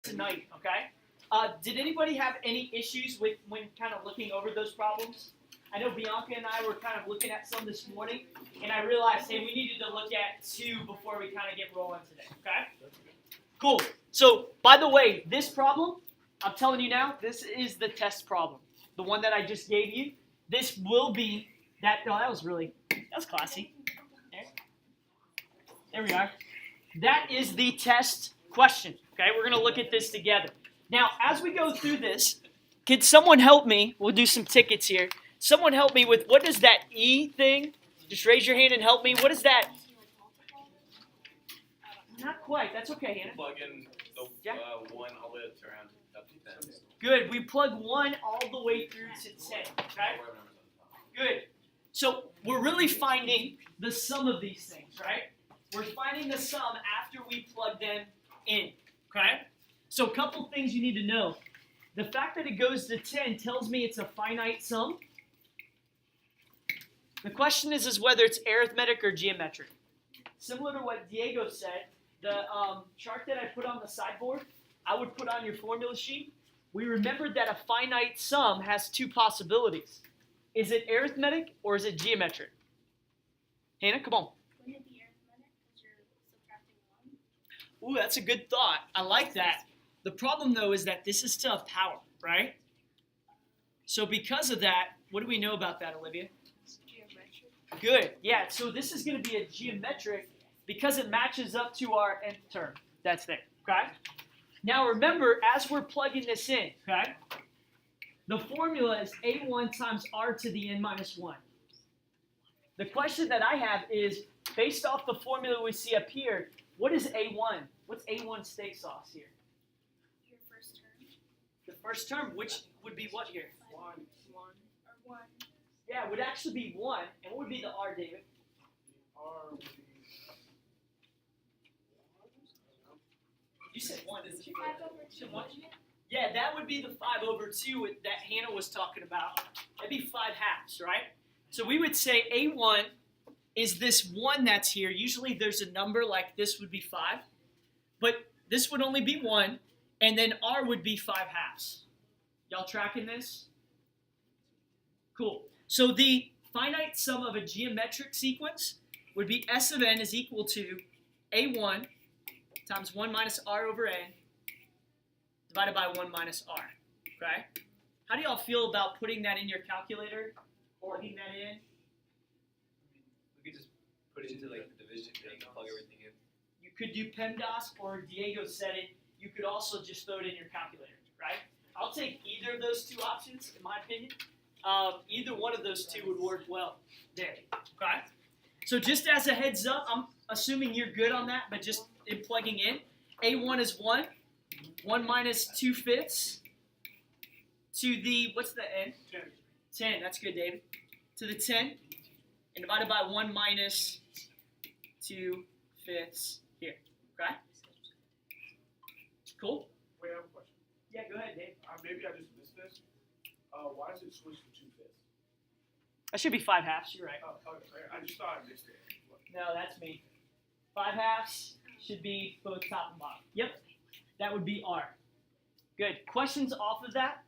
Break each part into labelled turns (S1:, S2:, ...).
S1: tonight, okay? Did anybody have any issues with when kind of looking over those problems? I know Bianca and I were kind of looking at some this morning, and I realized, hey, we needed to look at two before we kind of get rolling today, okay? Cool. So, by the way, this problem, I'm telling you now, this is the test problem. The one that I just gave you. This will be that. Oh, that was classy. There we are. That is the test question. Okay, we're going to look at this together. Now, as we go through this, could someone help me? We'll do some tickets here. Someone help me with, what is that E thing? Just raise your hand and help me. What is that? Not quite. That's okay, Hannah.
S2: Plug in the one all the way around up to 10.
S1: Good. We plug 1 all the way through to 10. Okay? Good. So we're really finding the sum of these things, right? We're finding the sum after we plug them in. Okay? So a couple things you need to know. The fact that it goes to 10 tells me it's a finite sum. The question is whether it's arithmetic or geometric. Similar to what Diego said, the chart that I put on the sideboard, I would put on your formula sheet. We remembered that a finite sum has two possibilities. Is it arithmetic or is it geometric? Hannah, come on.
S3: Wouldn't it be arithmetic because you're subtracting 1?
S1: Ooh, that's a good thought. I like that. The problem, though, is that this is still a power, right? So because of that, what do we know about that, Olivia?
S3: It's geometric.
S1: Good. Yeah, so this is going to be a geometric because it matches up to our nth term. That's there, okay? Now remember, as we're plugging this in, okay, the formula is a1 times r to the n minus 1. The question that I have is, based off the formula we see up here, what is a1? What's a1 steak sauce here?
S3: Your first term.
S1: The first term, which would be what here?
S3: 1. Or 1.
S1: Yeah, it would actually be 1. And what would be the r, David?
S4: R would be
S1: You said 1, didn't you?
S3: 5 over 2.
S1: One? Yeah, that would be the 5 over 2 that Hannah was talking about. That'd be 5 halves, right? So we would say A1 is this 1 that's here. Usually there's a number like this would be 5. But this would only be 1. And then R would be 5 halves. Y'all tracking this? Cool. So the finite sum of a geometric sequence would be S of n is equal to A1 times 1 minus r over n divided by 1 minus r, okay? How do y'all feel about putting that in your calculator, plugging that in?
S2: We could just put it into like the division thing and plug everything in.
S1: You could do PEMDAS, or Diego said it, you could also just throw it in your calculator, right? I'll take either of those two options, in my opinion. Either one of those two would work well there, okay? So just as a heads up, I'm assuming you're good on that, but just in plugging in, A1 is 1. 1 minus 2/5 to the, what's the n?
S4: 10.
S1: 10, that's good, David. To the 10, and divided by 1 minus 2/5 here, okay? Cool?
S4: Wait, I have a question.
S1: Yeah, go ahead, Dave.
S4: Maybe I just missed this. Why does it switch to 2/5?
S1: That should be 5 halves, you're right.
S4: Okay. I just thought I missed it.
S1: No, that's me. 5 halves should be both top and bottom. Yep, that would be R. Good. Questions off of that?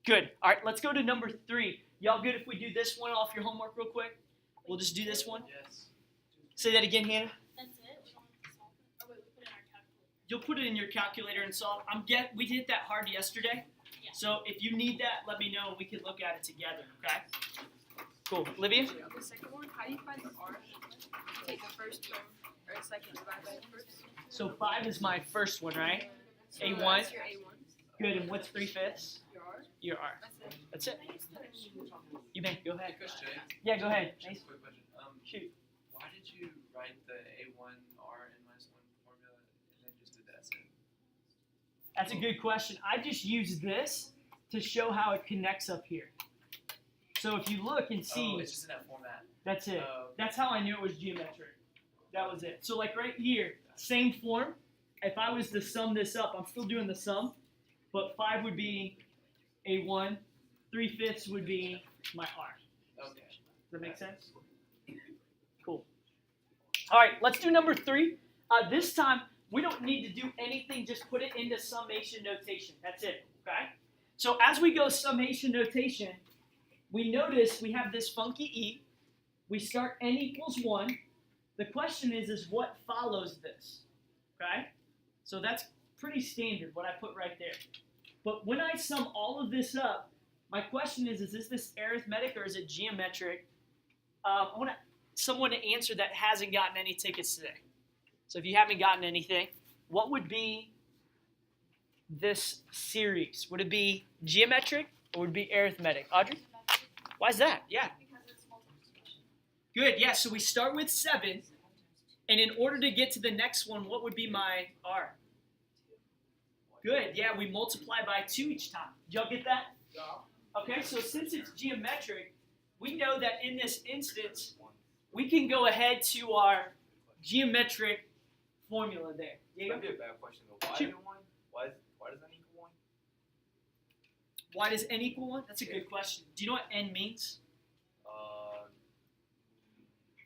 S1: Good. All right, let's go to number 3. Y'all good if we do this one off your homework real quick? We'll just do this one.
S2: Yes.
S1: Say that again, Hannah.
S3: That's it? We don't have to solve it? Oh, wait, we put it in our calculator.
S1: You'll put it in your calculator and solve. We did that hard yesterday.
S3: Yeah.
S1: So if you need that, let me know and we can look at it together, okay? Cool. Olivia?
S5: The second one, how do you find the R? Take the first term, or second divided by the first.
S1: So 5 is my first one, right?
S5: So
S1: A1.
S5: That's your A1.
S1: Good. And what's 3/5?
S5: Your R.
S1: Your R.
S5: That's it.
S1: That's it. You may. Go ahead.
S2: Hey, Coach Jay.
S1: Yeah, go ahead. Nice.
S2: Quick question.
S1: Shoot.
S2: Why did you write the A1R n minus 1 formula and then just did that?
S1: That's a good question. I just used this to show how it connects up here. So if you look and see,
S2: Oh, it's just in that format.
S1: that's it.
S2: Oh,
S1: That's how I knew it was geometric. That was it. So like right here, same form. If I was to sum this up, I'm still doing the sum, but 5 would be A1, 3/5 would be my R.
S2: okay.
S1: Does that make sense? Cool. All right, let's do number 3. This time, we don't need to do anything, just put it into summation notation. That's it, okay? So as we go summation notation, we notice we have this funky E. We start n equals 1. The question is what follows this, okay? So that's pretty standard, what I put right there. But when I sum all of this up, my question is this arithmetic or is it geometric? I want someone to answer that hasn't gotten any tickets today. So if you haven't gotten anything, what would be this series? Would it be geometric or would it be arithmetic? Audrey? Why is that? Yeah.
S3: Because it's multiplication.
S1: Good. Yeah, so we start with 7. And in order to get to the next one, what would be my R? Good. Yeah, we multiply by 2 each time. Did y'all get that?
S4: Yeah.
S1: Okay, so since it's geometric, we know that in this instance, we can go ahead to our geometric formula there. Diego?
S6: Might be a bad question though. Why
S1: Shoot.
S6: is it 1? Why does that equal 1?
S1: Why does n equal 1? That's a good question. Do you know what n means?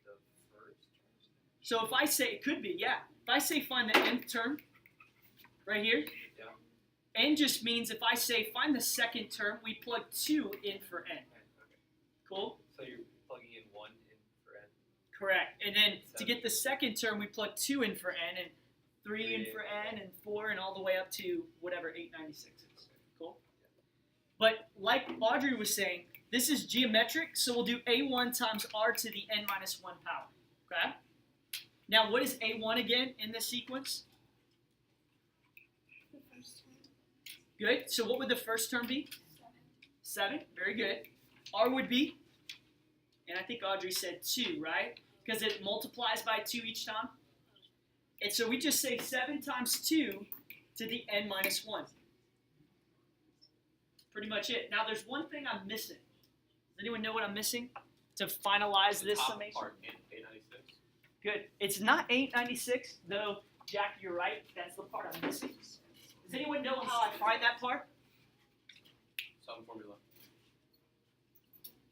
S6: The first.
S1: So if I say, it could be, yeah. If I say find the nth term, right here,
S6: Yeah.
S1: n just means if I say find the second term, we plug 2 in for n.
S6: Okay.
S1: Cool?
S6: So you're plugging in 1 in for n.
S1: Correct. And then to get the second term, we plug 2 in for n, and 3 in for n, and 4, and all the way up to whatever 896 is. Cool? But like Audrey was saying, this is geometric, so we'll do a1 times r to the n minus 1 power. Okay? Now, what is a1 again in this sequence?
S3: The first term.
S1: Good. So what would the first term be?
S3: 7.
S1: 7. Very good. R would be? And I think Audrey said 2, right? Because it multiplies by 2 each time. And so we just say 7 times 2 to the n minus 1. Pretty much it. Now there's one thing I'm missing. Does anyone know what I'm missing to finalize this summation?
S6: Part 896.
S1: Good. It's not 896, though, Jack, you're right. That's the part I'm missing. Does anyone know how I find that part?
S6: Sum formula.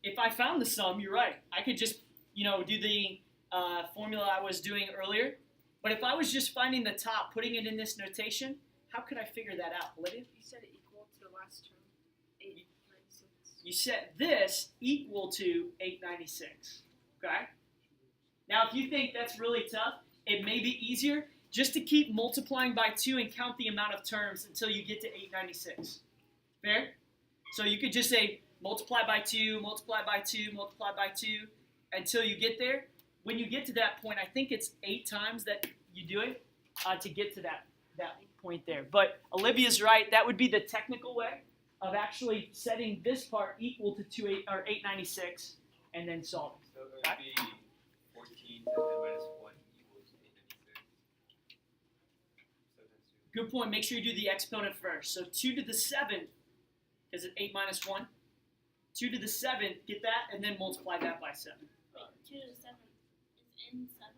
S1: If I found the sum, you're right. I could just, do the formula I was doing earlier. But if I was just finding the top, putting it in this notation, how could I figure that out, Olivia?
S5: You said equal to the last term. 896.
S1: You set this equal to 896, okay? Now, if you think that's really tough, it may be easier just to keep multiplying by 2 and count the amount of terms until you get to 896. Fair? So you could just say multiply by 2, multiply by 2, multiply by 2 until you get there. When you get to that point, I think it's 8 times that you do it to get to that point there. But Olivia's right. That would be the technical way of actually setting this part equal to 896 and then solving.
S6: So it would be 14 to n minus 1 equals 896. So that's
S1: Good point. Make sure you do the exponent first. So 2 to the 7th, because it's 8 minus 1. 2 to the 7th, get that, and then multiply that by 7.
S3: Wait, 2 to the 7th is in 7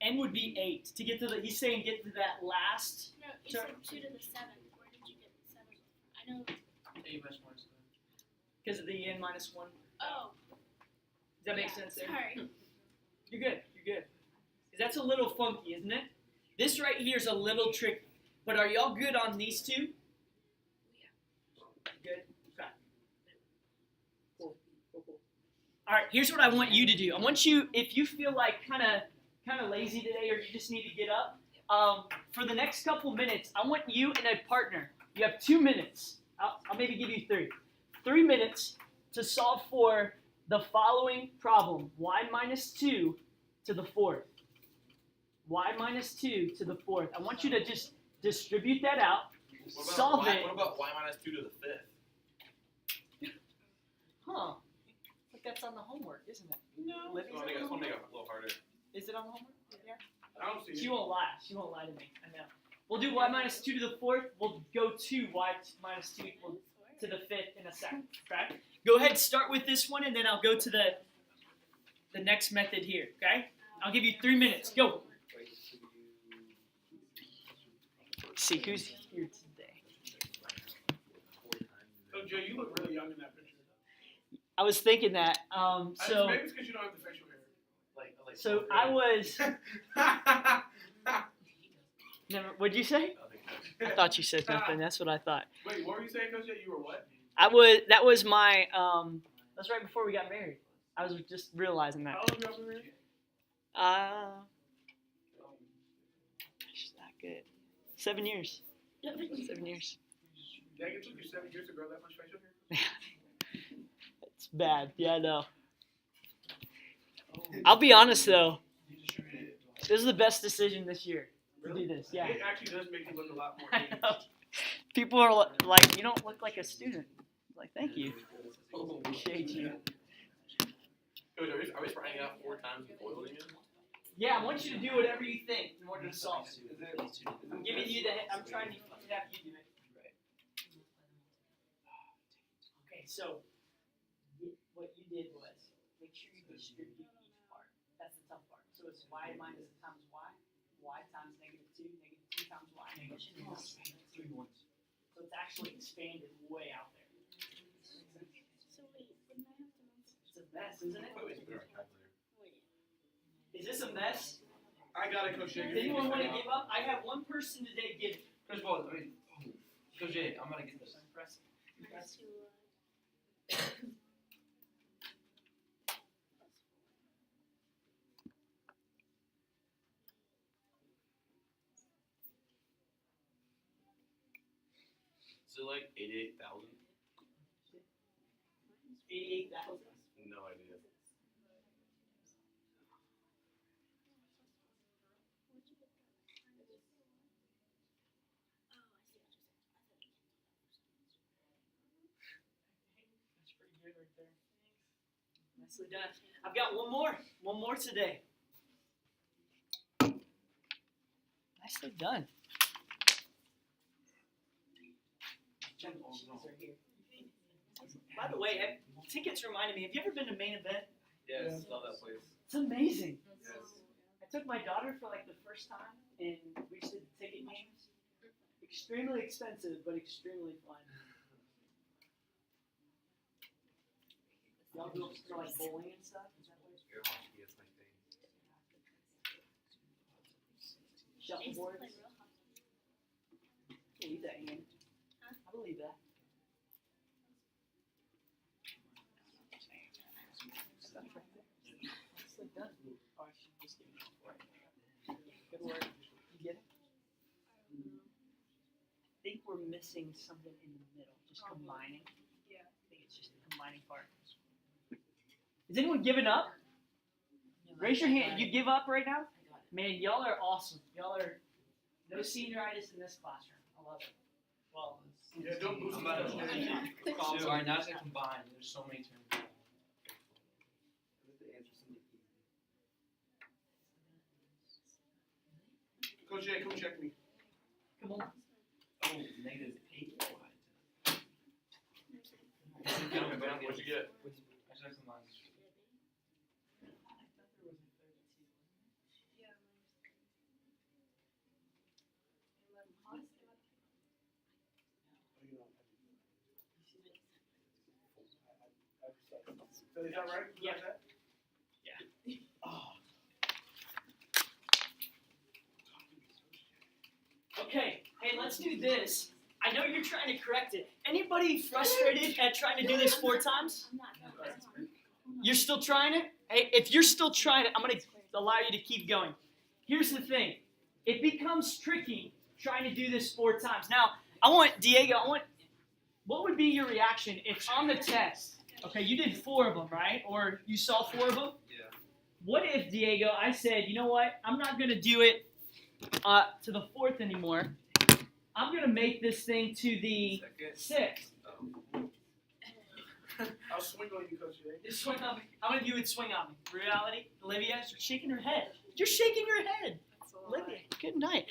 S3: now?
S1: N would be 8. To get to the, he's saying get to that last.
S3: No, you
S1: Sure.
S3: said 2 to the 7th. Where did you get the 7th? I know.
S2: A much more so.
S1: Because of the n minus 1.
S3: Oh.
S1: Does that make
S3: yeah,
S1: sense there?
S3: Sorry.
S1: You're good. You're good. 'Cause that's a little funky, isn't it? This right here is a little tricky. But are y'all good on these two? Good. Okay. Cool. Cool. Cool. All right. Here's what I want you to do. I want you, if you feel like kind of lazy today, or you just need to get up, for the next couple minutes, I want you and a partner. You have 2 minutes. I'll maybe give you 3. 3 minutes to solve for the following problem: y minus 2 to the 4th. Y minus 2 to the 4th. I want you to just distribute that out. Solve it.
S6: What about y minus 2 to the 5th?
S1: Huh. But that's on the homework, isn't it?
S6: No.
S1: Libby's
S6: It's gonna
S1: on the
S6: make it
S1: homework?
S6: a little harder.
S1: Is it on the homework? Yeah.
S4: I don't see
S1: She
S4: it.
S1: won't lie. She won't lie to me. I know. We'll do y minus 2 to the 4th. We'll go to y minus 2 equal to the 5th in a second. Okay? Go ahead, start with this one, and then I'll go to the next method here. Okay? I'll give you 3 minutes. Go.
S6: Wait, so
S1: See who's here today.
S4: So Jay, you look really young in that picture.
S1: I was thinking that.
S4: Maybe it's because you don't have the facial hair.
S6: like
S1: So I was. Never. What'd you say? I thought you said nothing. That's what I thought.
S4: Wait, what were you saying, Coach Jay? You were what?
S1: That was my that's right before we got married. I was just realizing that.
S4: How long have you been married?
S1: Gosh, that good. 7 years. 7 years.
S4: Dang, it took you 7 years to grow that much facial hair?
S1: It's bad. Yeah, I know. I'll be honest though. This is the best decision this year to do this. Yeah.
S4: It actually does make you look a lot more
S1: I
S4: aged.
S1: know. People are like, you don't look like a student. Like, thank you. Appreciate you.
S7: Coach, are we spraying out 4 times with oil again?
S1: Yeah, I want you to do whatever you think in order to solve it. I'm giving you I'm trying to have you do it. Okay, so what you did was make sure you distribute each part. That's the tough part. So it's y minus times y times -2, -2 times y. So it's actually expanded way out there.
S3: So wait, wouldn't I have to multiply?
S1: It's a mess, isn't it?
S7: Wait, put it on calculator.
S1: Is this a mess?
S4: I got it, Coach Jay.
S1: Does anyone want to give up? I have one person today give it.
S2: Coach Ball, Coach Jay, I'm gonna get this.
S1: Impressive.
S3: To,
S7: Is it like 88,000?
S1: 88,000.
S7: No idea.
S3: where'd you get that? Oh, I see what you're saying.
S1: That's pretty good right there. Nicely done. I've got one more today. Nicely done. By the way, tickets reminded me. Have you ever been to Main Event?
S6: Yes, love that place.
S1: It's amazing.
S6: Yes.
S1: I took my daughter for like the first time, and we just did the ticket games. Extremely expensive, but extremely fun. Y'all go for like bowling and stuff? Is that what it's
S6: Air hockey is my thing.
S1: Shuffleboard?
S3: Play real hot.
S1: I believe that, Ian. I believe that. Stuff right there. Nicely done. Oh, I should just give you one. Good work. You get it? I think we're missing something in the middle, just combining.
S5: Yeah.
S1: I think it's just the combining part. Is anyone giving up? Raise your hand. You give up right now? Man, y'all are awesome. Y'all are no senioritis in this classroom. I love it. Well,
S4: Yeah, don't boost
S2: I'm
S4: me,
S2: about
S4: Coach
S2: to
S4: Jay.
S2: Alright, now it's gonna combine. There's so many terms.
S4: Coach Jay, come check me.
S1: come on.
S2: Oh, -8.
S7: What'd you get?
S2: I should have combined.
S4: So is that right?
S1: Yeah.
S4: Is that?
S1: Okay, hey, let's do this. I know you're trying to correct it. Anybody frustrated at trying to do this 4 times?
S3: I'm not going
S1: You're still trying it? Hey, if you're still trying it, I'm going to allow you to keep going. Here's the thing. It becomes tricky trying to do this 4 times. Now, Diego, what would be your reaction if on the test, okay, you did 4 of them, right? Or you saw 4 of them?
S6: Yeah.
S1: What if, Diego, I said, you know what, I'm not going to do it to the 4th anymore. I'm going to make this thing to the
S6: Second.
S1: 6th.
S4: I'll swing on you, Coach Jay.
S1: Just swing on me. How many of you would swing on me? Reality? Olivia, you're shaking her head. You're shaking your head. Olivia, good night.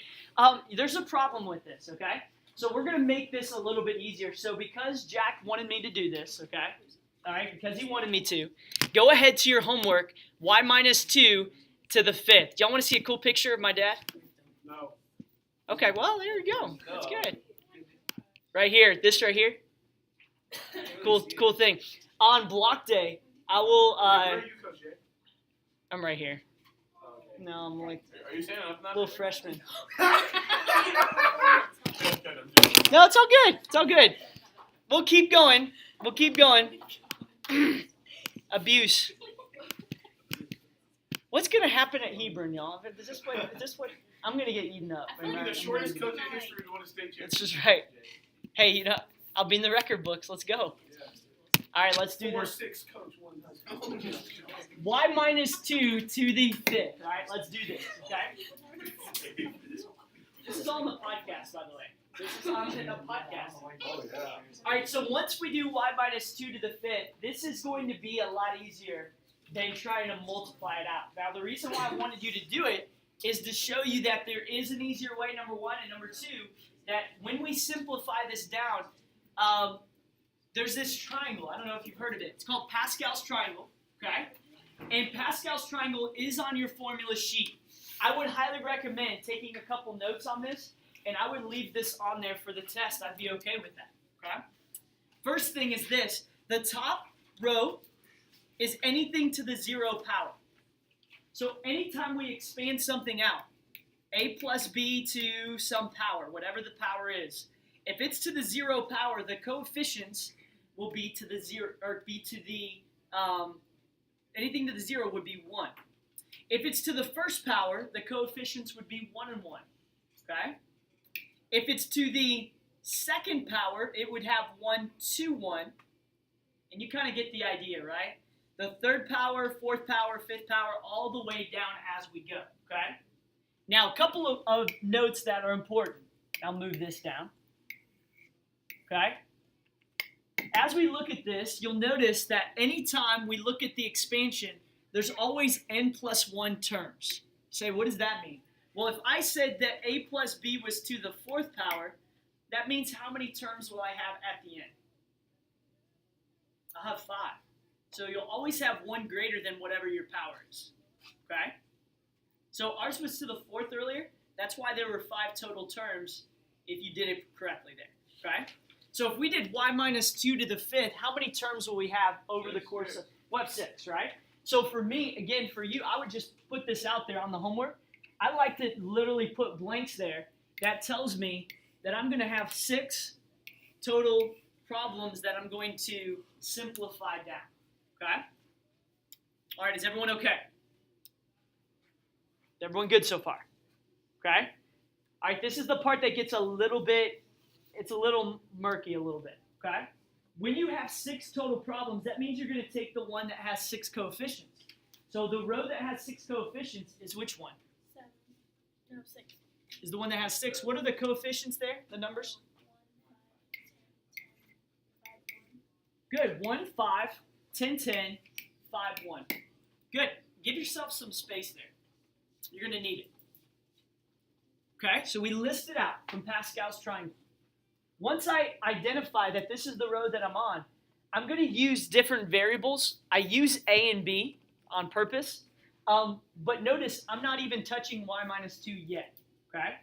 S1: There's a problem with this, okay? So we're going to make this a little bit easier. So because Jack wanted me to do this, okay? All right, because he wanted me to, go ahead to your homework, y minus 2 to the 5th. Y'all want to see a cool picture of my dad?
S4: No.
S1: Okay, well, there you go. That's good. Right here, this right here. Cool thing. On block day, I will,
S4: Where are you, Coach Jay?
S1: I'm right here.
S4: Okay.
S1: No, I'm like
S7: Are you standing up now?
S1: little freshman. No, it's all good. It's all good. We'll keep going. We'll keep going. Abuse. What's gonna happen at Hebron, y'all? Is this what? I'm gonna get eaten up.
S3: I feel
S4: You're the shortest coach in history to win a state championship.
S1: That's just right. Hey, I'll be in the record books. Let's go. All right, let's do this.
S4: 4-6 coach one time.
S1: Y minus 2 to the fifth. All right, let's do this. Okay. This is on the podcast, by the way. This is on the podcast.
S4: Oh, yeah.
S1: All right, so once we do y minus 2 to the fifth, this is going to be a lot easier than trying to multiply it out. Now, the reason why I wanted you to do it is to show you that there is an easier way, number one, and number two, that when we simplify this down, there's this triangle. I don't know if you've heard of it. It's called Pascal's triangle, okay? And Pascal's triangle is on your formula sheet. I would highly recommend taking a couple notes on this, and I would leave this on there for the test. I'd be okay with that, okay? First thing is this. The top row is anything to the 0 power. So anytime we expand something out, a plus b to some power, whatever the power is, if it's to the 0 power, the coefficients will be to the 0, or be to the, anything to the 0 would be 1. If it's to the first power, the coefficients would be 1 and 1, okay? If it's to the second power, it would have 1, 2, 1, and you kind of get the idea, right? The third power, fourth power, fifth power, all the way down as we go, okay? Now, a couple of notes that are important. I'll move this down, okay? As we look at this, you'll notice that anytime we look at the expansion, there's always n plus 1 terms. Say, what does that mean? Well, if I said that a plus b was to the fourth power, that means how many terms will I have at the end? I'll have 5. So you'll always have 1 greater than whatever your power is, okay? So ours was to the fourth earlier. That's why there were 5 total terms if you did it correctly there, okay? So if we did y minus 2 to the fifth, how many terms will we have over the course of, what, 6, right? So for me, again, for you, I would just put this out there on the homework. I like to literally put blanks there. That tells me that I'm going to have 6 total problems that I'm going to simplify down, okay? All right, is everyone okay? Everyone good so far? Okay? All right, this is the part that gets a little bit, it's a little murky a little bit, okay? When you have 6 total problems, that means you're going to take the one that has 6 coefficients. So the row that has 6 coefficients is which one?
S3: 7. No, 6.
S1: Is the one that has 6. What are the coefficients there, the numbers?
S3: 1, 5, 10, 5, 1.
S1: Good, 1, 5, 10, 10, 5, 1. Good, give yourself some space there. You're going to need it. Okay, so we list it out from Pascal's triangle. Once I identify that this is the row that I'm on, I'm going to use different variables. I use a and b on purpose. But notice I'm not even touching y minus 2 yet. Okay?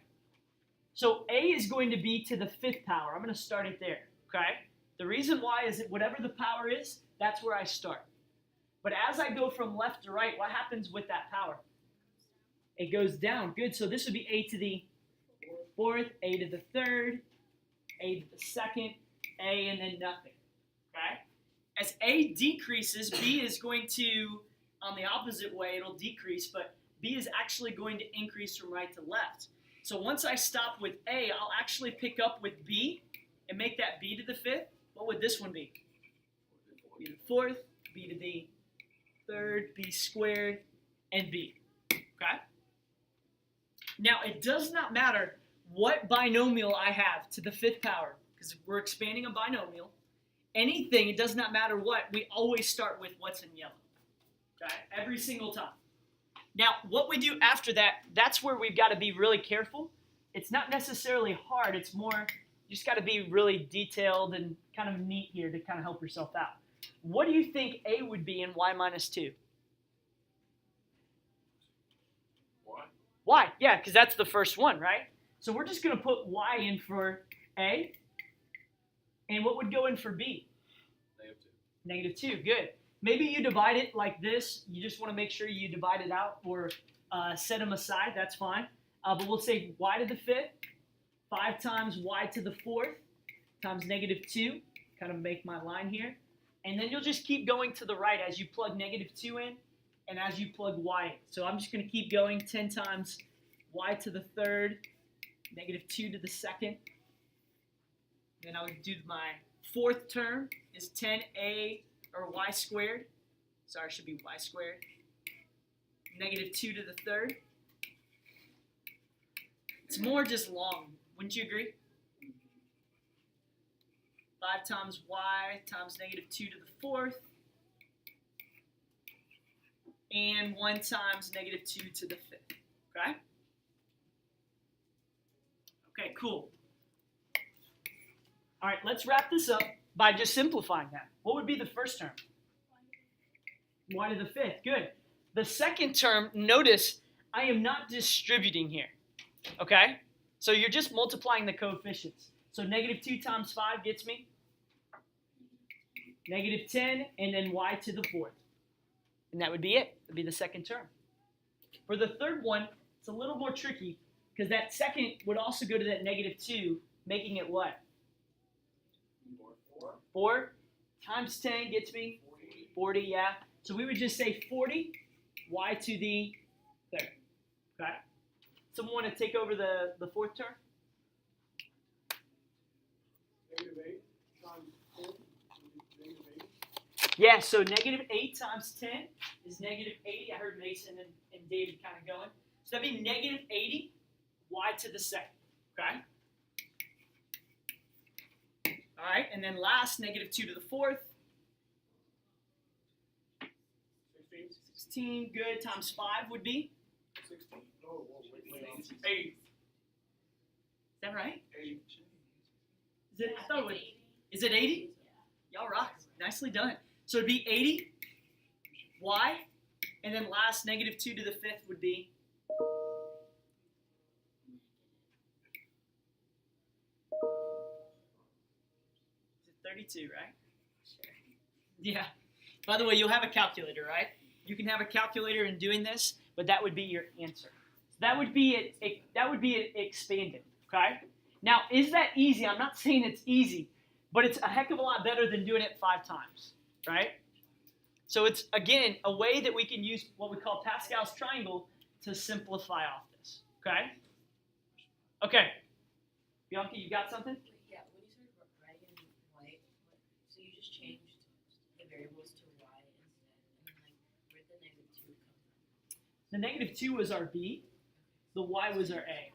S1: So a is going to be to the 5th power. I'm going to start it there. Okay? The reason why is that whatever the power is, that's where I start. But as I go from left to right, what happens with that power? It goes down. Good. So this would be a to the 4th, a to the 3rd, a to the 2nd, a, and then nothing. Okay? As a decreases, b is going to, on the opposite way, it'll decrease, but b is actually going to increase from right to left. So once I stop with a, I'll actually pick up with b and make that b to the 5th. What would this one be? B to the 4th, b to the 3rd, b squared, and b. Okay? Now, it does not matter what binomial I have to the 5th power, because we're expanding a binomial. Anything, it does not matter what, we always start with what's in yellow. Okay? Every single time. Now, what we do after that, that's where we've got to be really careful. It's not necessarily hard, it's more, you just got to be really detailed and kind of neat here to kind of help yourself out. What do you think a would be in y minus 2? Y, yeah, because that's the first one, right? So we're just going to put y in for a. And what would go in for b? Negative 2, good. Maybe you divide it like this. You just want to make sure you divide it out or set them aside. That's fine. But we'll say y to the 5th 5 times y to the 4th times negative 2. Kind of make my line here. And then you'll just keep going to the right as you plug negative 2 in and as you plug y in. So I'm just going to keep going. 10 times y to the 3rd, negative 2 to the 2nd. Then I would do my 4th term is 10a or y squared. Sorry, it should be y squared. Negative 2 to the 3rd. It's more just long. Wouldn't you agree? 5 times y times negative 2 to the 4th. And 1 times negative 2 to the 5th. Okay? Okay, cool. All right, let's wrap this up by just simplifying that. What would be the first term? Y to the 5th. Good. The second term, notice I am not distributing here. Okay? So you're just multiplying the coefficients. So negative 2 times 5 gets me negative 10, and then y to the 4th. And that would be it. That would be the second term. For the third one, it's a little more tricky because that second would also go to that negative 2, making it what? 4 times 10 gets me 40, yeah. So we would just say 40 y to the 3rd. Okay? Someone want to take over the fourth term?
S4: Negative 8 times 10 is negative 8.
S1: Yeah, so negative 8 times 10 is negative 80. I heard Mason and David kind of going. So that'd be negative 80 y to the 2nd. Okay? All right, and then last, negative 2 to the 4th.
S4: 16.
S1: 16, good, times 5 would be?
S4: 16. No, wait.
S1: 8. Is that right?
S4: 8.
S1: Is it, I thought it was, is it 80? Y'all rock. Nicely done. So it'd be 80 y, and then last, negative 2 to the 5th would be? Is it 32, right? Yeah. By the way, you'll have a calculator, right? You can have a calculator in doing this, but that would be your answer. So that would be it. That would be it expanded. Okay. Now, is that easy? I'm not saying it's easy, but it's a heck of a lot better than doing it 5 times, right? So it's again a way that we can use what we call Pascal's triangle to simplify off this. Okay. Okay. Bianca, you got something?
S8: Yeah, when you started writing in white, so you just changed the variables to y instead, and then where'd the negative 2 come from?
S1: The negative 2 was our b. The y was our a.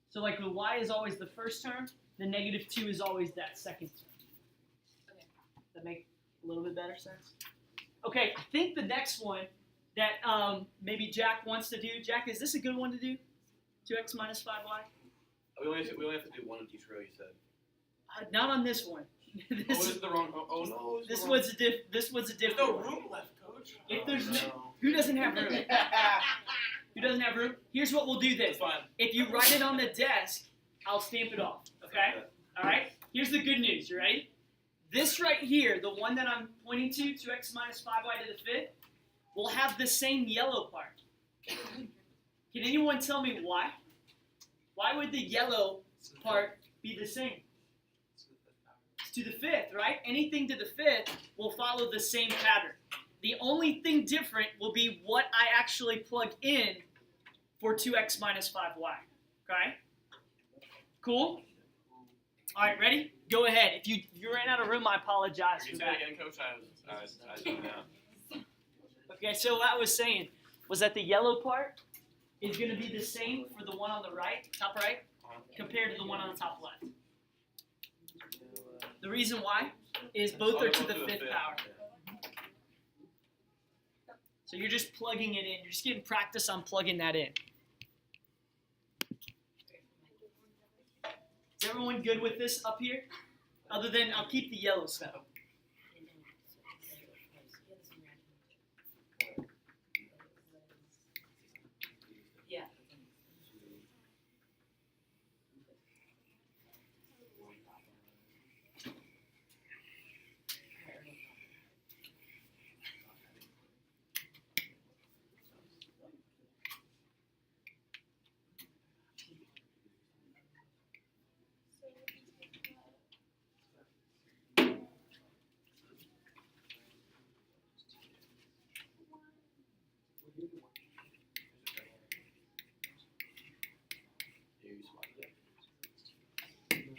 S1: So like the y is always the first term, the negative 2 is always that second term.
S8: Okay.
S1: That make a little bit better sense? Okay, I think the next one that maybe Jack wants to do. Jack, is this a good one to do? 2x minus 5y?
S7: We only have to do one of each row, you said.
S1: Not on this one.
S7: This is the wrong. Oh no.
S1: This was a this was a
S7: There's
S1: different
S7: no
S1: one.
S7: room left, coach.
S1: If there's no,
S7: no.
S1: who doesn't have room? Who doesn't have room? Here's what we'll do then.
S7: That's fine.
S1: If you write it on the desk, I'll stamp it off. Okay? All right? Here's the good news. You ready? This right here, the one that I'm pointing to, 2x minus 5y to the 5th, will have the same yellow part. Can anyone tell me why? Why would the yellow part be the same? It's to the 5th, right? Anything to the 5th will follow the same pattern. The only thing different will be what I actually plug in for 2x minus 5y. Okay? Cool? All right, ready? Go ahead. If you ran out of room, I apologize
S7: Can
S1: for
S7: you say
S1: that.
S7: it again, coach? I don't know.
S1: Okay, so what I was saying was that the yellow part is going to be the same for the one on the right, top right, compared to the one on the top left. The reason why is both are to the 5th power. So you're just plugging it in. You're just getting practice on plugging that in. Is everyone good with this up here? Other than I'll keep the yellow stuff.
S8: Yeah.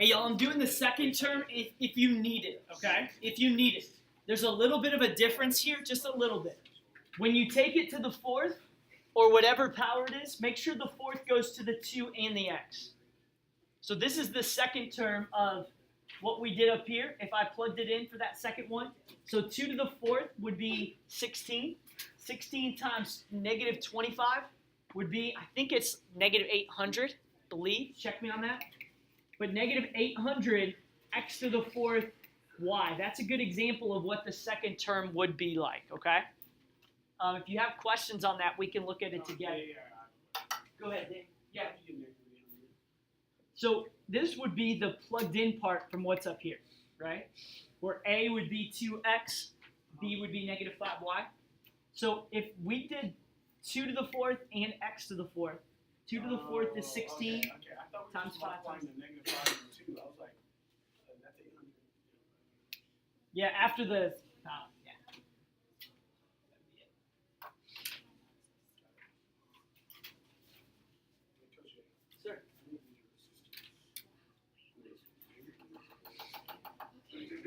S1: Hey y'all, I'm doing the second term if you need it, okay? If you need it. There's a little bit of a difference here, just a little bit. When you take it to the fourth, or whatever power it is, make sure the fourth goes to the 2 and the x. So this is the second term of what we did up here, if I plugged it in for that second one. So 2 to the fourth would be 16. 16 times negative 25 would be, I think it's negative 800, believe. Check me on that. But negative 800 x to the fourth y. That's a good example of what the second term would be like, okay? If you have questions on that, we can look at it together. Go ahead, Dave. Yeah. So this would be the plugged in part from what's up here, right? Where a would be 2x, b would be negative 5y. So if we did 2 to the fourth and x to the fourth, 2 to the fourth is 16
S4: Okay. I thought we were
S1: times
S4: just
S1: 5
S4: multiplying
S1: times.
S4: the negative 5 and 2. I was like, that's 800.
S1: Yeah, after the, yeah.
S4: Coach,
S1: Sir.
S4: I need your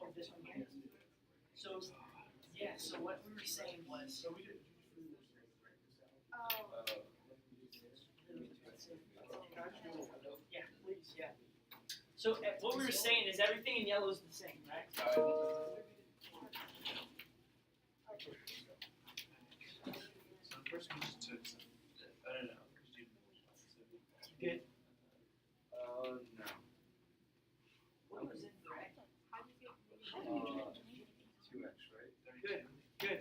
S1: Oh, this one here. So, yeah, so what we were saying was,
S4: So we didn't do this.
S1: yeah, please, yeah. So what we were saying is everything in yellow is the same, right?
S2: So the first one just took some, I don't know, could you
S1: Good.
S6: No.
S1: What was it, right?
S5: How do you feel?
S6: 2x, right?
S1: Good, good.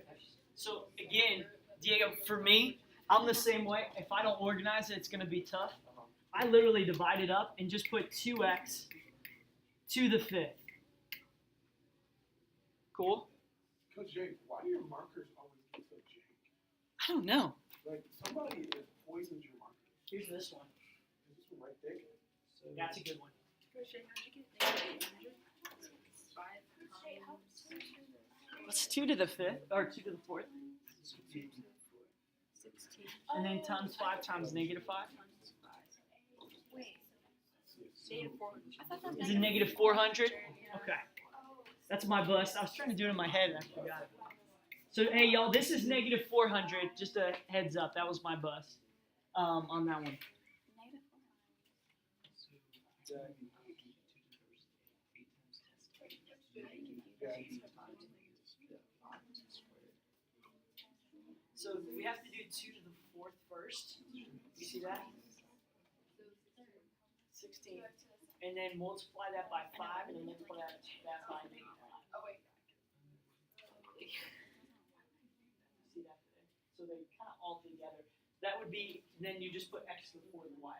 S1: So again, Diego, for me, I'm the same way. If I don't organize it, it's going to be tough. I literally divide it up and just put 2x to the fifth. Cool?
S4: Coach Jake, why do your markers always get so jank?
S1: I don't know.
S4: Like, somebody has poisoned your marker.
S1: Here's this one.
S4: Is this one right there?
S2: So
S1: That's a good one.
S5: Coach Jay, how'd you get negative 800? 5 times
S1: What's 2 to the fifth, or 2 to the fourth?
S5: 16.
S1: And then times 5 times negative 5?
S5: Wait. Negative 400. I thought that was
S1: Is it negative 400? Okay. That's my bust. I was trying to do it in my head and I forgot it. So, hey, y'all, this is negative 400. Just a heads up. That was my bust on that one. So we have to do 2 to the fourth first. You see that? 16. And then multiply that by 5 and then multiply that by negative 5.
S5: Oh, wait.
S1: See that there? So they kind of all together. That would be, then you just put x to the fourth y.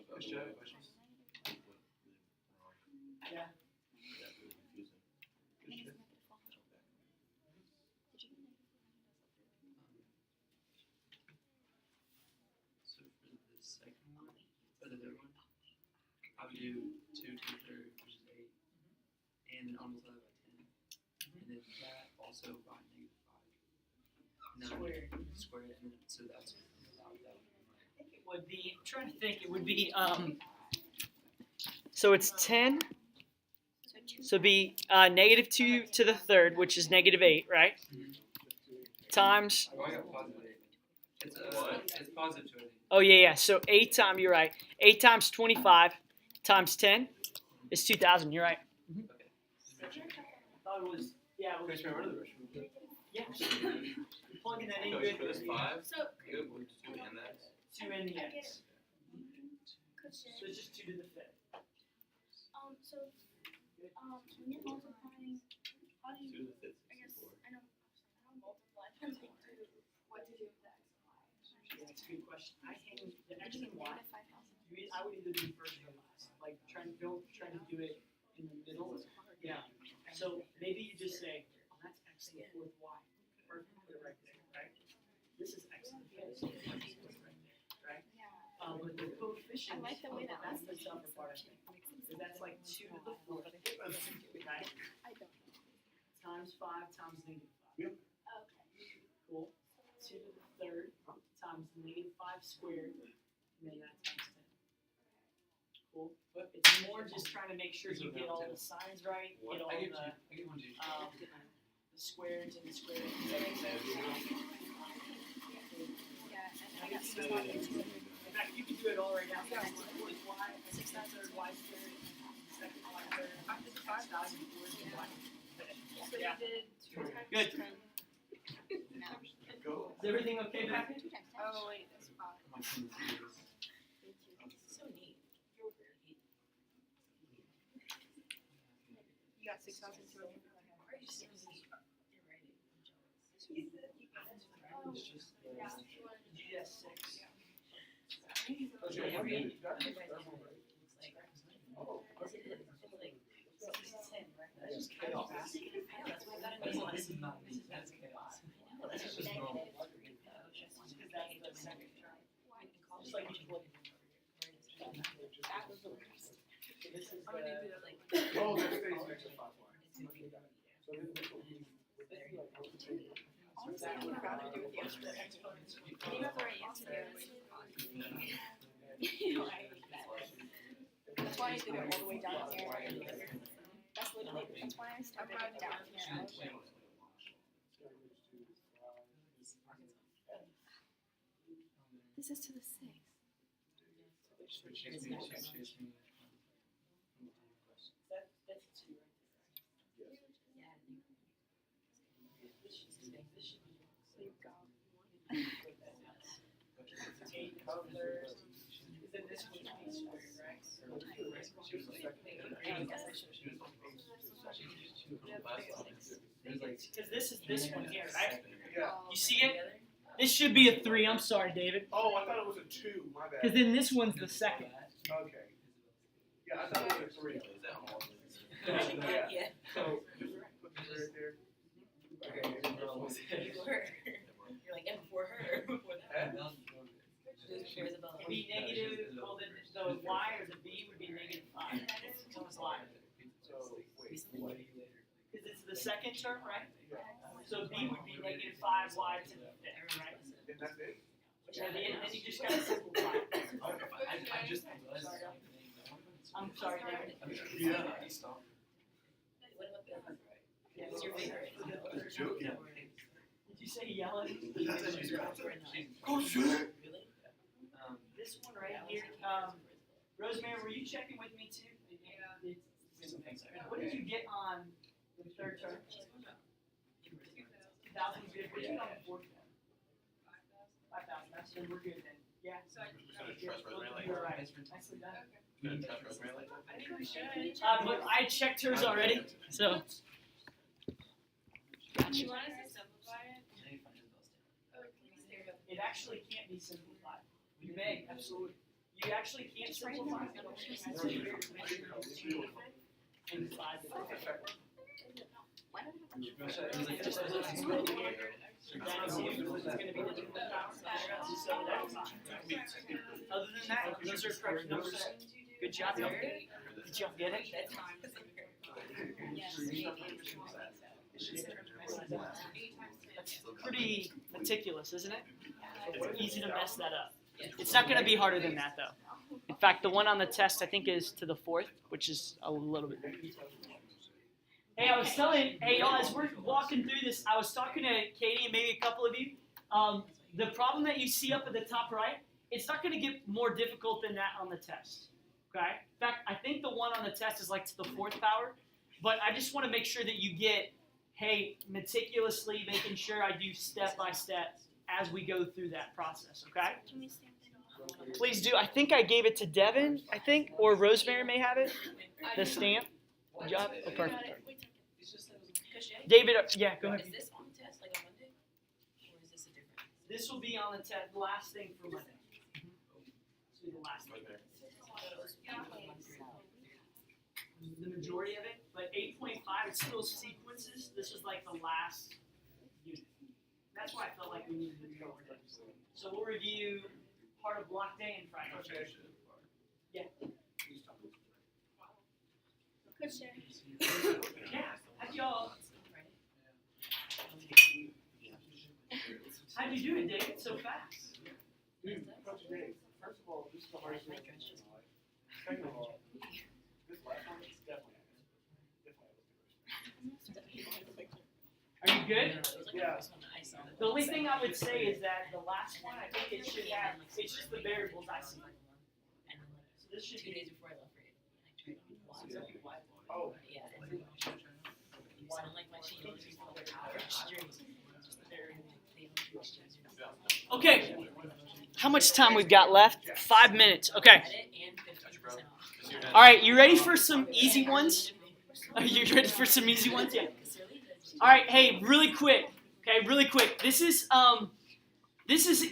S2: Coach Joe, questions?
S1: Yeah.
S2: So for the second one, or the third one, I would do 2 to the third, which is 8, and then I'll multiply that by 10, and then that also by negative 5.
S1: Squared.
S2: Squared, and then, so that's without that.
S1: It would be, I'm trying to think, it would be, so it's 10, so it'd be negative 2 to the third, which is negative 8, right? Times,
S2: Oh, I got positive 8. It's positive 20.
S1: oh yeah, so 8 times, you're right, 8 times 25 times 10 is 2,000, you're right.
S2: Okay.
S1: Thought it was, yeah, it was,
S7: Coach, remember the restroom?
S1: yeah. You're plugging that in
S6: Coach,
S1: good.
S6: for this 5,
S3: So,
S6: good, we're just doing that.
S1: 2 in the x.
S3: Coach
S1: So
S3: Jay,
S1: it's just 2 to the fifth.
S3: so, when you're multiplying, how do
S6: 2
S3: you,
S6: to the 5th
S3: I guess,
S6: is 4.
S3: I know, how multiply times 8 to what to do with the x and y?
S1: Yeah, that's a good question. I hang the x
S3: Did you
S1: and
S3: get
S1: y.
S3: negative 5,000?
S1: I would either do first or last. Like trying to do it in the middle. Yeah. So maybe you just say, oh, that's x to the fourth y. Or put it right there, right? This is x to the fifth. So it's x to the right there, right?
S3: Yeah.
S1: But the coefficients,
S3: I like the way that
S1: that's the
S3: language
S1: tougher part, I think. Because that's like 2 to the fourth, right?
S3: I don't know.
S1: Times 5 times negative 5.
S3: Okay.
S1: Cool. 2 to the third times times -5 squared, and then that times 10. Cool. It's more just trying to make sure you get all the signs right, get all
S2: I give
S1: the
S2: one to you.
S1: the squares and the squares. Does that make sense?
S5: Yeah, and I got 6,200.
S1: In fact, you can do it all right now.
S5: Yeah.
S1: Fourth y, 6/3 y squared, second y third,
S5: I did 5,000.
S1: 5,000 y.
S5: So
S1: Yeah.
S5: you did 2 times
S1: Good.
S5: 10.
S4: Go.
S1: Is everything okay back there?
S5: Oh wait, that's 5.
S8: So neat.
S5: You got 6,200.
S8: Are you serious? You're right. I'm jealous.
S2: It's just
S1: Yes, 6.
S4: Oh, so you have to do that? Oh.
S2: That's just chaos. This is not me. That's chaos. This is just normal.
S1: Because that's the second term. Just like you flip.
S8: That was the worst.
S1: So this is
S5: I'm gonna do
S1: the,
S5: that like.
S4: Oh, that stays next to 5y. So this will be.
S5: Honestly, I would rather do it the other way. You have the right answer the other way. That's why I did it all the way down here. That's literally, that's why I started it down here. This is to the 6.
S1: that's 2 right there.
S5: So you've got
S1: 8 others. Then this would be squared, right? Because this is this one here, right?
S4: Yeah.
S1: You see it? This should be a 3. I'm sorry, David.
S4: Oh, I thought it was a 2. My bad.
S1: Because then this one's the second.
S4: Okay. Yeah, I thought it was a 3.
S8: Yeah.
S4: So just put this right there. Okay.
S8: You're like, and before her, before that. Before Isabella.
S1: It'd be negative, well then the y or the b would be -5. So it's y.
S4: So wait.
S1: Because it's the second term, right?
S4: Yeah.
S1: So b would be -5y to the 5th, right?
S4: And that's it.
S1: And then you just gotta simplify.
S2: I just realized.
S1: I'm sorry, David.
S4: Yeah.
S8: What about the other?
S1: Yeah,
S8: What's your favorite?
S2: Joking.
S1: Did you say yelling?
S2: Oh shit!
S8: Really?
S1: This one right here. Rosemary, were you checking with me too? What did you get on the third term? 2,000 good. What did you get on the fourth term? 5,000. That's good. We're good then. Yeah. You're right. Nicely done.
S5: I think we should.
S1: But I checked hers already, so.
S5: Do you want us to simplify it?
S1: It actually can't be simplified. You may, absolutely. You actually can't simplify it. And 5 is perfect.
S5: Why don't
S1: Other than that, those are correct numbers. Good job, y'all. Did y'all get it? That's pretty meticulous, isn't it? It's easy to mess that up. It's not going to be harder than that, though. In fact, the one on the test, I think, is to the 4th, which is a little bit. Hey, I was telling, hey, y'all, as we're walking through this, I was talking to Katie and maybe a couple of you. The problem that you see up at the top right, it's not going to get more difficult than that on the test. Okay? In fact, I think the one on the test is like to the 4th power. But I just want to make sure that you get, hey, meticulously making sure I do step by step as we go through that process. Okay?
S3: Can we stamp it off?
S1: Please do. I think I gave it to Devin, I think, or Rosemary may have it. The stamp. Good job. Oh, perfect. David, yeah, go ahead.
S8: Is this on the test, like on Monday? Or is this a different?
S1: This will be on the last thing for Monday. This will be the last thing. The majority of it, but 8.5, it's still sequences. This is like the last unit. That's why I felt like we needed to go over it. So we'll review part of block day and Friday.
S4: Okay.
S1: Yeah.
S3: Good share.
S1: Yeah. How'd y'all? How'd you do it, David? So fast.
S4: Dude, Coach Dave, first of all, this is the hardest thing I've ever done in my life. Second of all, this last one is definitely
S1: Are you good?
S4: Yeah.
S1: The only thing I would say is that the last one, I think it should have, it's just the variables I see. So this should
S8: 2
S1: be,
S8: days before I left for it, I tried on the
S4: Oh,
S8: Yeah, and you sound like my she uses for their hours straight. They don't do exchange.
S1: okay. How much time we've got left? 5 minutes. Okay.
S8: And 50% off.
S1: All right, you ready for some easy ones? Are you ready for some easy ones? Yeah. All right, hey, really quick. Okay, really quick. This is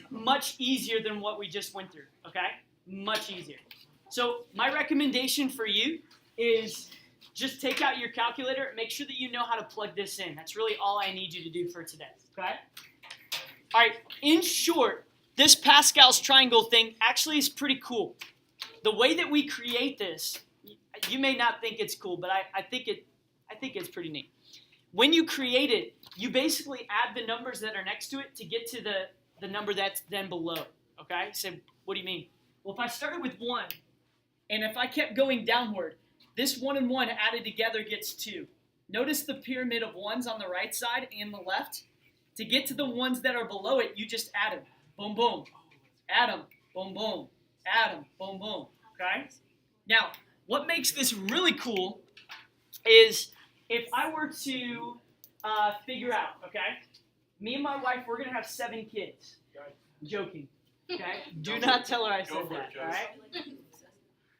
S1: much easier than what we just went through. Okay, much easier. So my recommendation for you is just take out your calculator and make sure that you know how to plug this in. That's really all I need you to do for today. Okay. All right. In short, this Pascal's triangle thing actually is pretty cool. The way that we create this, you may not think it's cool, but I think it's pretty neat. When you create it, you basically add the numbers that are next to it to get to the number that's then below. Okay? So what do you mean? Well, if I started with 1, and if I kept going downward, this 1 and 1 added together gets 2. Notice the pyramid of 1s on the right side and the left. To get to the ones that are below it, you just add them. Boom, boom. Add them. Boom, boom. Add them. Boom, boom. Okay? Now, what makes this really cool is if I were to figure out, okay, me and my wife, we're going to have 7 kids. I'm joking. Okay? Do not tell her I said that. All right?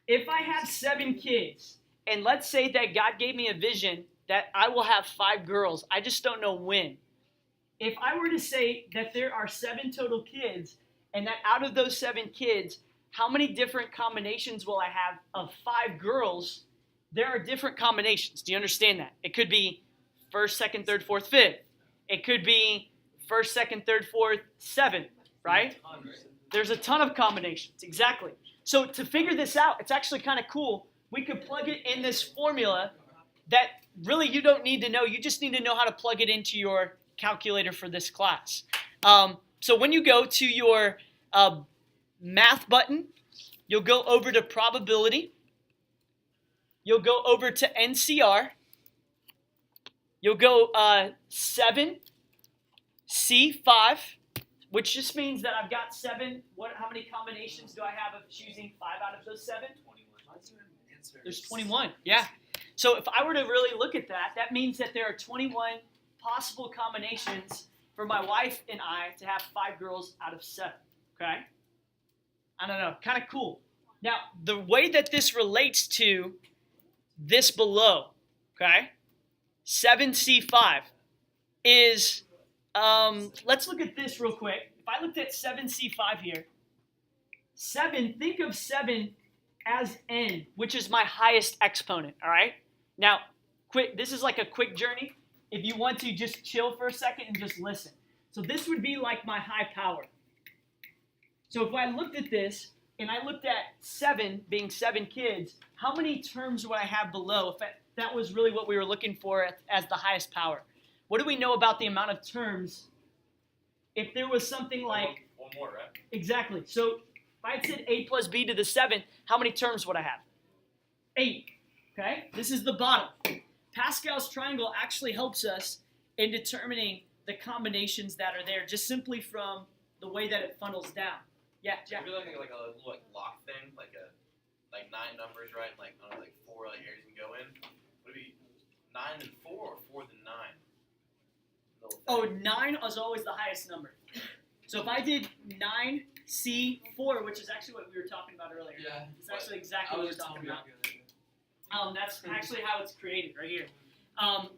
S1: If I have 7 kids, and let's say that God gave me a vision that I will have 5 girls, I just don't know when. If I were to say that there are 7 total kids, and that out of those 7 kids, how many different combinations will I have of 5 girls? There are different combinations. Do you understand that? It could be 1st, 2nd, 3rd, 4th, 5th. It could be 1st, 2nd, 3rd, 4th, 7th, right? There's a ton of combinations, exactly. So to figure this out, it's actually kind of cool. We could plug it in this formula that really you don't need to know. You just need to know how to plug it into your calculator for this class. So when you go to your math button, you'll go over to probability. You'll go over to NCR. You'll go 7C5, which just means that I've got 7. How many combinations do I have of choosing 5 out of those 7?
S2: 21.
S1: There's 21. Yeah. So if I were to really look at that, that means that there are 21 possible combinations for my wife and I to have 5 girls out of 7. Okay? I don't know. Kind of cool. Now, the way that this relates to this below, okay, 7C5 is, let's look at this real quick. If I looked at 7C5 here, 7, think of 7 as n, which is my highest exponent, all right? Now, this is like a quick journey. If you want to, just chill for a second and just listen. So this would be like my high power. So if I looked at this, and I looked at 7 being 7 kids, how many terms would I have below if that was really what we were looking for as the highest power? What do we know about the amount of terms if there was something like...
S7: One more, right?
S1: Exactly. So if I said a plus b to the 7th, how many terms would I have? 8. Okay? This is the bottom. Pascal's triangle actually helps us in determining the combinations that are there just simply from the way that it funnels down. Yeah, Jack.
S7: Maybe like a little lock thing, like 9 numbers, right? Like 4 areas you can go in. Would it be 9 and 4 or 4 and 9?
S1: Oh, 9 is always the highest number. So if I did 9C4, which is actually what we were talking about earlier.
S2: Yeah.
S1: It's actually exactly what we're talking about. That's actually how it's created right here.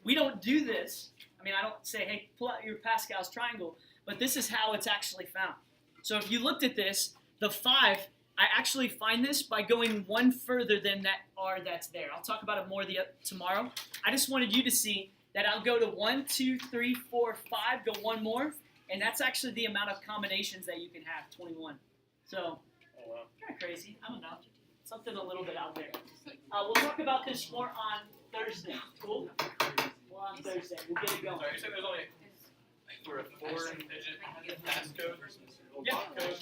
S1: We don't do this. I mean, I don't say, hey, pull out your Pascal's triangle, but this is how it's actually found. So if you looked at this, the 5, I actually find this by going 1 further than that R that's there. I'll talk about it more tomorrow. I just wanted you to see that I'll go to 1, 2, 3, 4, 5, go 1 more, and that's actually the amount of combinations that you can have, 21. So, kind of crazy. I don't know. Something a little bit out there. We'll talk about this more on Thursday. Cool? Well, on Thursday. We'll get it going.
S7: Sorry, you said there's only for a 4-digit passcode versus a
S1: Yeah.
S7: lock code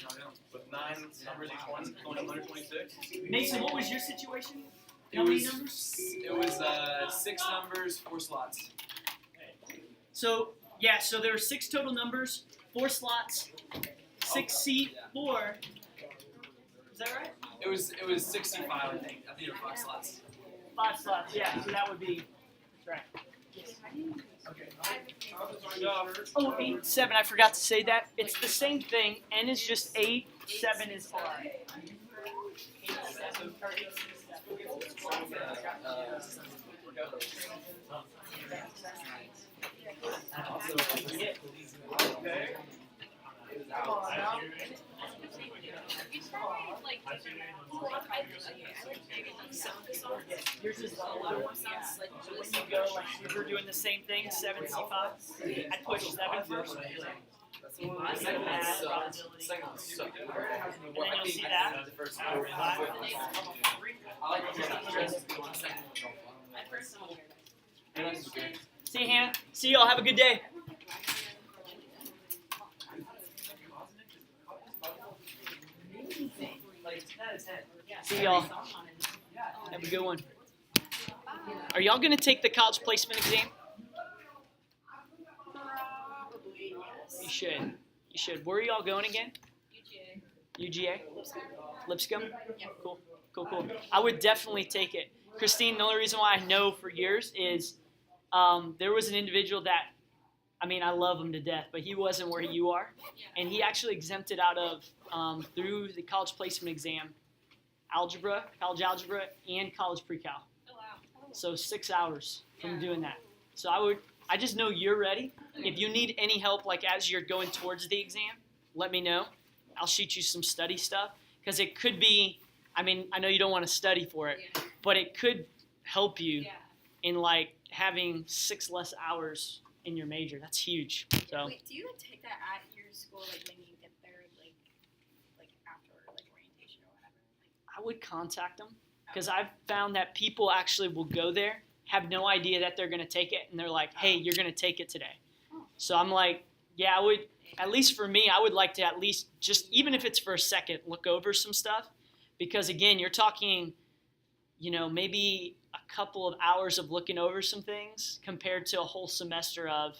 S7: with 9 numbers each one, going to 126.
S1: Mason, what was your situation?
S2: It
S1: How many
S2: was-
S1: numbers?
S2: It was 6 numbers, 4 slots.
S1: So yeah, so there were 6 total numbers, 4 slots, 6 seat, 4. Is that right?
S2: It was 65, I think. I think there were 5 slots.
S1: 5 slots. Yeah, so that would be. That's right. Oh, 8, 7. I forgot to say that. It's the same thing. N is just 8. 7 is R. 8, 7, or 8, 7. Yours is the older one. Like when you go, like if we're doing the same thing, 7 C5. I'd push 7 first.
S2: Second one sucked. Second one sucked.
S1: And then you'll see that. 5.
S2: I like the second one.
S1: See you, Hannah. See y'all. Have a good day. See y'all. Have a good one. Are y'all gonna take the college placement exam?
S5: Probably yes.
S1: You should. You should. Where are y'all going again? UGA? Lipscomb?
S5: Yeah.
S1: Cool. Cool, cool. I would definitely take it. Christine, the only reason why I know for years is there was an individual that, I mean, I love him to death, but he wasn't where you are. And he actually exempted out of, through the college placement exam, algebra, college algebra, and college pre-cal.
S5: Oh, wow.
S1: So 6 hours from doing that. So I just know you're ready. If you need any help, like as you're going towards the exam, let me know. I'll shoot you some study stuff because it could be, I mean, I know you don't want to study for it,
S5: Yeah.
S1: but it could help you
S5: Yeah.
S1: in like having 6 less hours in your major. That's huge. So
S5: Wait, do you like take that at your school, like when you get there, like after like orientation or whatever?
S1: I would contact them because I've found that people actually will go there, have no idea that they're going to take it, and they're like, hey, you're going to take it today. So I'm like, yeah, I would, at least for me, I would like to at least just, even if it's for a second, look over some stuff. Because again, you're talking, you know, maybe a couple of hours of looking over some things compared to a whole semester of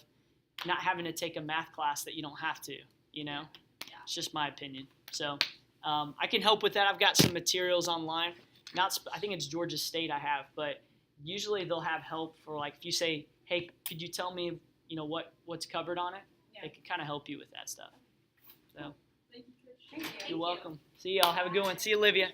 S1: not having to take a math class that you don't have to, you know?
S5: Yeah.
S1: It's just my opinion. So I can help with that. I've got some materials online. I think it's Georgia State I have, but usually they'll have help for like, if you say, hey, could you tell me, you know, what's covered on it?
S5: Yeah.
S1: They can kind of help you with that stuff. So
S5: Thank you.
S1: you're welcome. See y'all. Have a good one. See you, Olivia.